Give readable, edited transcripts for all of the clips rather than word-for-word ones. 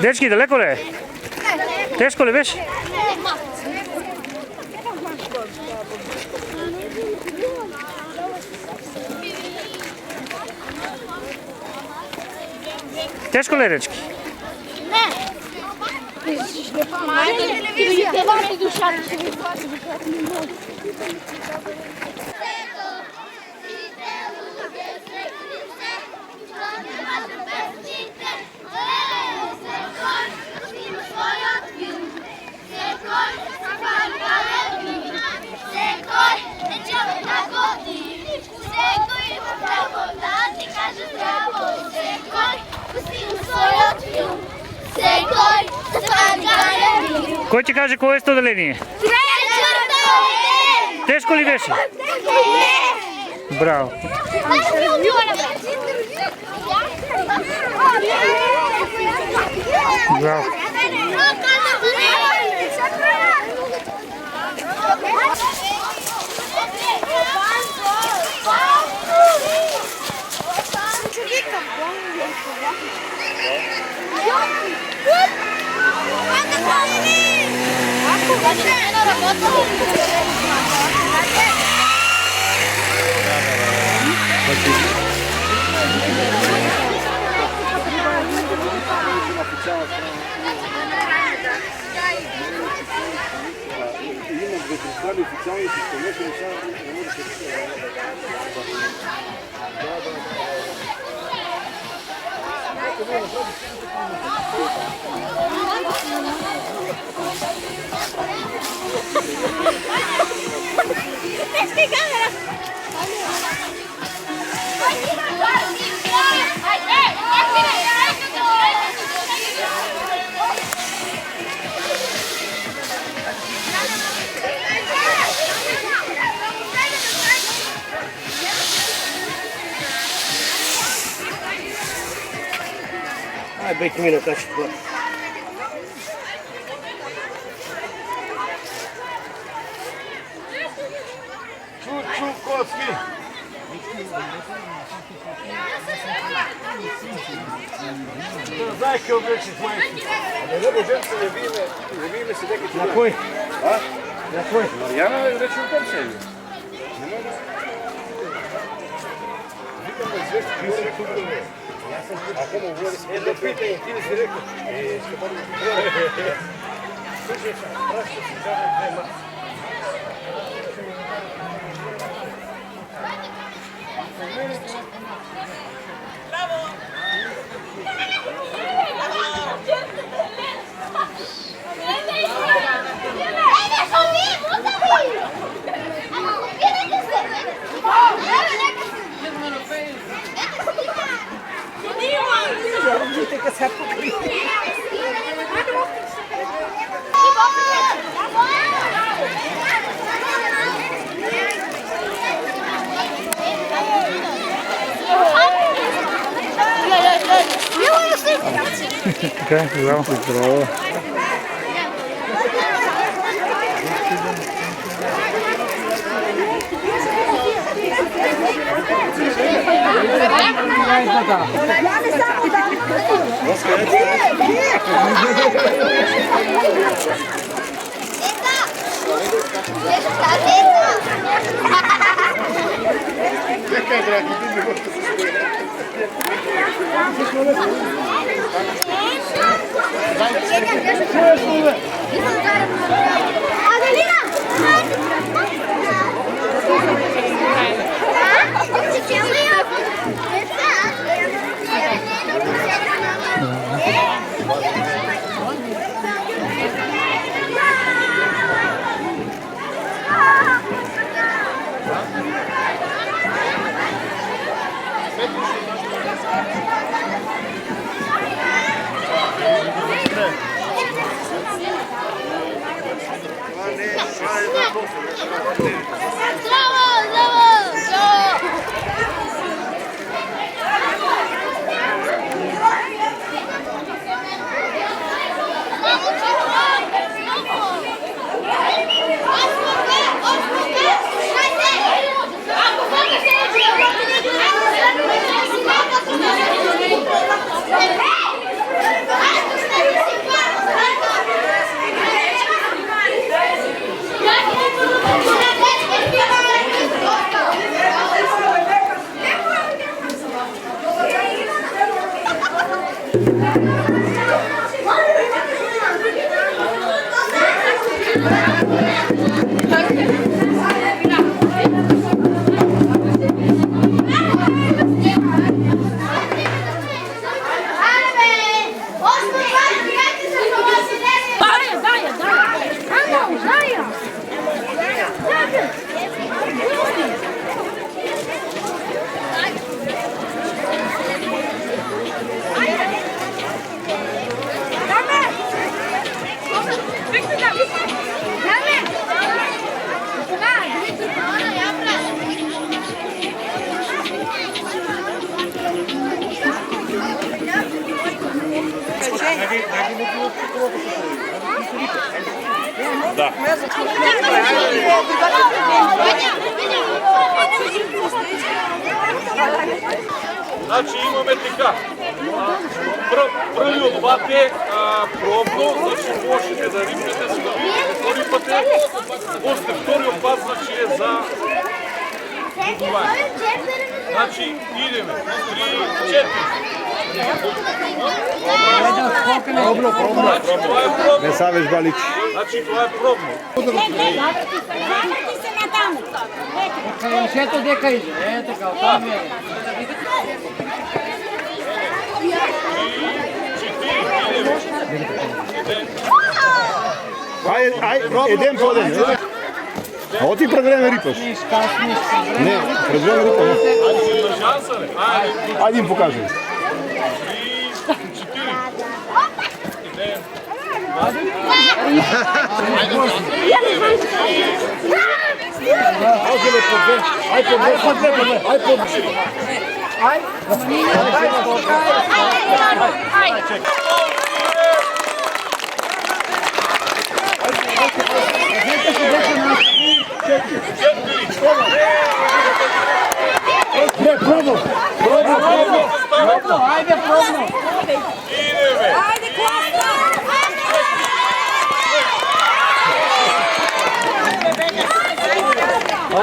Dečki, daleko li je? Teško li već? Teško li je, dečki? Кой ти каже кое е 100 деление? Тежко ли беше? Браво! Браво! Официални системи, не може да се Aj, bejte mi na tačku. Ču, kocki! Znaš kaj obleči s majicu? Ne božem se, ne bi me se nekaj čuda. Na koj? A? Na koj? Marijana reče u tom sebi. Викам да извести, ти си тук. Ако му говори, едно питай, ти не си рекал. Ще бъде говори. Слушай, праща си кажа две маси. Така, здраво. Здраво. Да. Значи имаме така. Првиот пат е пробно, значи можете да рипнете се да видите втори пат е. После вториот пат значи е за будување. Значи идеме. 3, 4. Пробно. Значи тоа е пробно. Не савеш балич. Значи тоа е пробно. Ето дека иде, ето као там е. Ај, еден по ден. Оти пред време рипаш. Не, пред време рипаш. Ајде им покажи.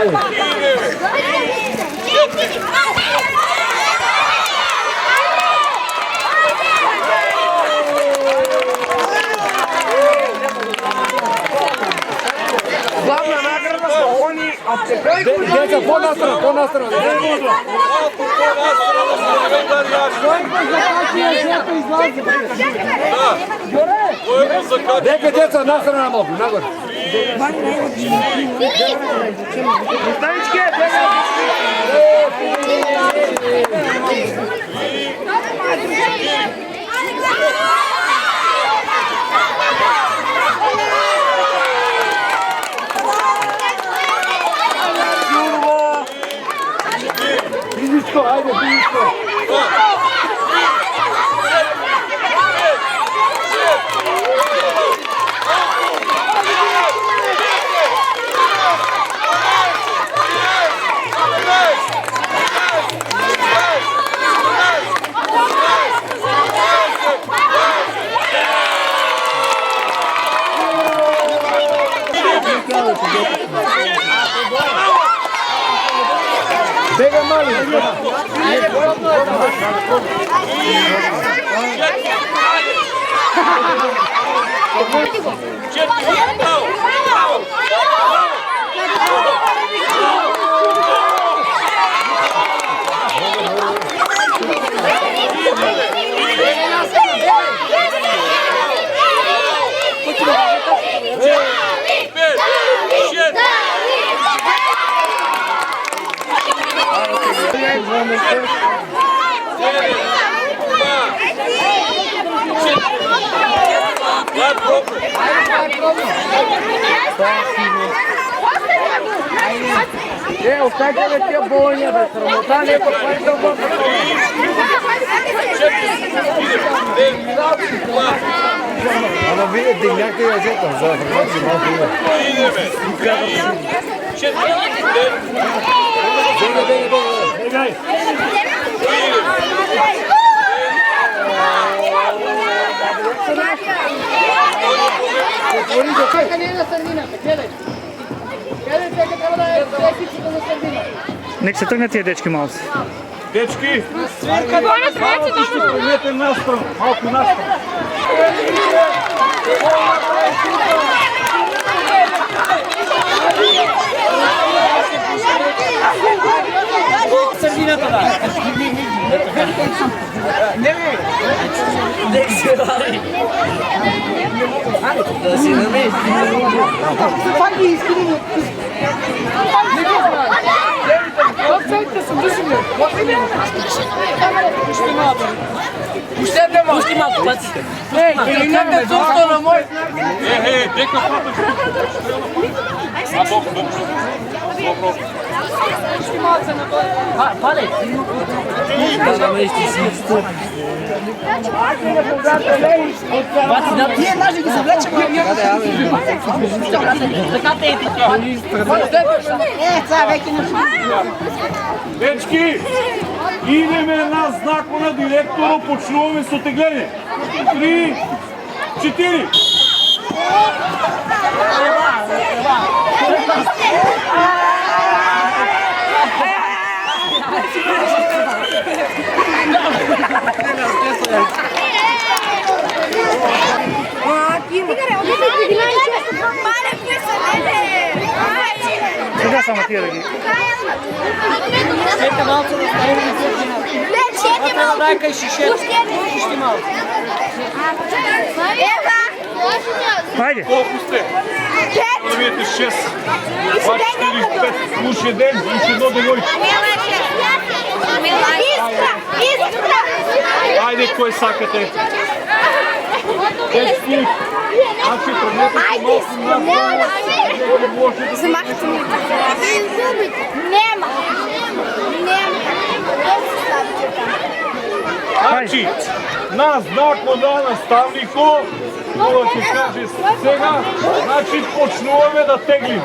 4. Главна награда са они аптекари. Деца, по-настрана, по-настрана. Дека деца, настрана малко, нагоре. Ставички, Физичко, айде, физичко. Бега мали. Оставите тия болния, бе, срамота не е попълнител в Ама видите, някъде язета, за информация малко има. Бегай! Чека не е на сърдината, гледай. Гледай, чека трябва да е екипата на сърдината. Нека се тръгнат тия дечки малко. Дечки! Ще погледнете настрана, малко настрана. Сърдината, да. Не бе! Не се вари! Да си намести! Пак ги изкрили! Оценка съм душим! Пушти малко! Пушти малко пъти! Ей, елинете цурто на мой! Дека пътък! А бог, бог! Пушти малко се набъде! Падай! Бати, да тие даже ги завлечем. Така те ети. Сега веки не Дечки, идеме на знако на директора, почнуваме с отегляне. 3, 4. Сега само тия да ги... Чека малко да ставим на сърдината. Това трябва да е кай шишето. Пушти малко. Хайде! Колко сте? Да видите 6. 2, 4, 5. Уж един, уж едно девойче. Айде, кой сакате? Дечки, значи тръгнете по малко на Замахате ми така. Нема. Значи, на знак на наставнико, това ще каже сега, значи почнуваме да теглим.